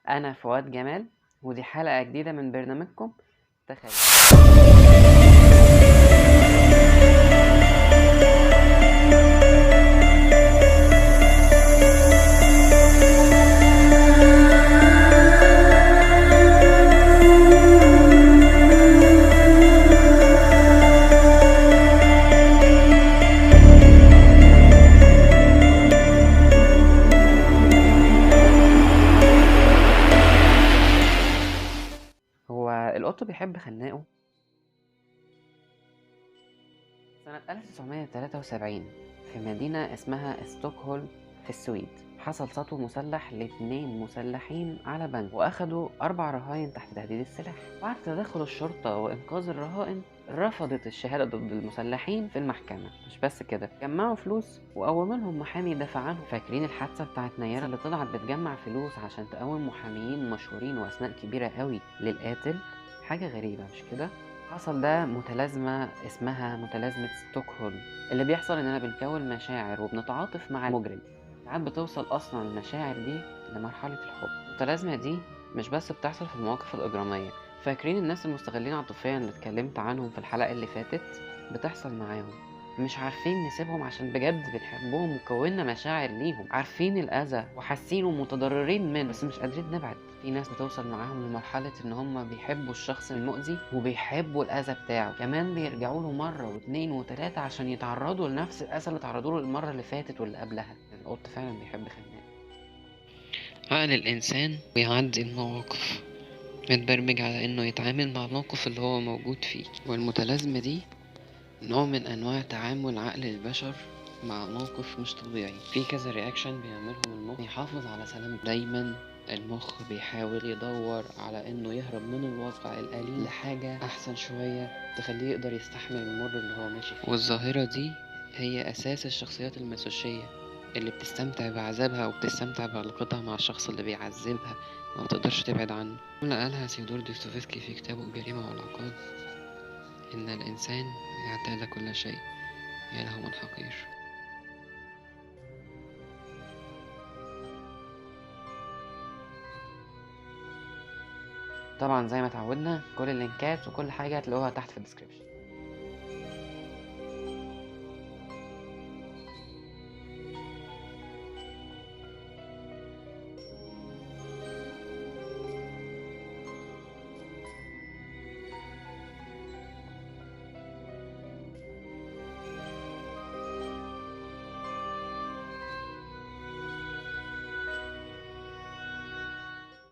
انا فؤاد جمال، ودي حلقة جديدة من برنامجكم تخيل. هو القط بيحب خناقه. سنة 1973 في مدينة اسمها ستوكهولم في السويد حصل سطو مسلح لاتنين مسلحين على بنك، واخدوا 4 رهاين تحت تهديد السلاح. بعد تدخل الشرطة وانقاذ الرهائن رفضت الشهادة ضد المسلحين في المحكمة. مش بس كده، جمعوا فلوس وقوموا لهم محامي يدافع عنهم. فاكرين الحادثة بتاعت نيرة اللي طلعت بتجمع فلوس عشان تقوم محاميين مشهورين واسماء كبيرة قوي للقاتل؟ حاجة غريبة مش كده؟ حصل ده متلازمة اسمها متلازمة ستوكهولم. اللي بيحصل اننا بنكون مشاعر وبنتعاطف مع المجرم. ساعات بتوصل اصلا المشاعر دي لمرحلة الحب. المتلازمة دي مش بس بتحصل في المواقف الإجرامية. فاكرين الناس المستغلين عاطفيا اللي اتكلمت عنهم في الحلقة اللي فاتت؟ بتحصل معاهم. مش عارفين نسيبهم عشان بجد بنحبهم وكوننا مشاعر ليهم، عارفين الأذى وحاسين ومتضررين منه بس مش قادرين نبعد. في ناس بتوصل معاهم لمرحلة ان هم بيحبوا الشخص المؤذي وبيحبوا الأذى بتاعه، كمان بيرجعوا له مرة واتنين وتلاتة عشان يتعرضوا لنفس الأذى اللي تعرضوا له المرة اللي فاتت واللي قبلها. القط فعلا بيحب خناق. عقل الإنسان بيعدي المواقف متبرمج على إنه يتعامل مع الموقف اللي هو موجود فيه، والمتلازمة دي نوع من أنواع تعامل عقل البشر مع موقف مش طبيعي. في كذا رياكشن بيعملهم المخ يحافظ على سلامته. دايما المخ بيحاول يدور على إنه يهرب من الواقع الأليم لحاجة أحسن شوية تخليه يقدر يستحمل المر اللي هو ماشي فيه. والظاهرة دي هي أساس الشخصيات الماسوشية اللي بتستمتع بعذابها وبتستمتع بعلاقتها مع الشخص اللي بيعذبها، ما بتقدرش تبعد عنه. جملة قالها سيودور دوستويفسكي في كتابه الجريمة والعقاب: إن الإنسان يعتاد كل شيء، يا له من حقير. طبعا زي ما اتعودنا كل اللينكات وكل حاجة هتلاقوها تحت في الديسكريبشن.